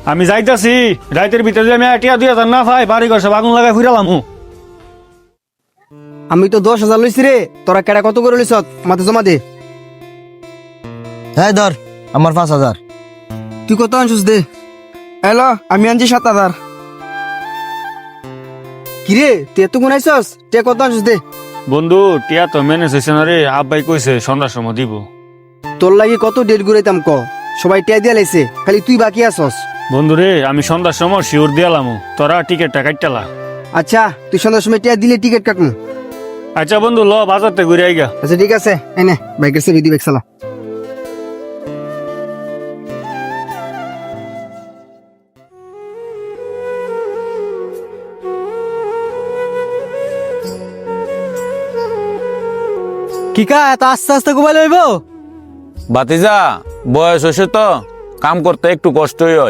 আমি যাইতাছি, রাইতের ভিতরে যদি আমি টিয়া 2,000 না পাই বাড়ি ঘর সব আগুন লাগাই ফিরালাম। আমি তো 10,000 লইছি রে, তোরা কেডা কত করে লইছ মাতে জমা দে। হ্যাঁ ধর আমার 5,000। তুই কত আনছিস দে। হ্যালো, আমি আনছি 7,000। কিরে তুই এত গুণ আইসস, তে কত আনছিস দে। বন্ধু টিয়া তো ম্যানেজ হয়েছে না রে, আব্বাই কইছে সন্ধ্যার সময় দিব। তোর লাগি কত ডেট ঘুরাইতাম ক, সবাই টিয়া দিয়া লাইছে, খালি তুই বাকি আছস। বন্ধু রে আমি সন্ধ্যার সময় শিওর দিয়ালাম, তোরা টিকিটটা কাটটালা। আচ্ছা তুই সন্ধ্যার সময় টিয়া দিলে টিকিট কাটমু। আচ্ছা বন্ধু ল বাজারতে ঘুরে আইগা। আচ্ছা ঠিক আছে, এনে বাইকের চাবি দিবে চালা। কিকা এত আস্তে আস্তে ঘুমাই লইব? বাতিজা বয়স হয়েছে তো, কাম করতে একটু কষ্টই হয়।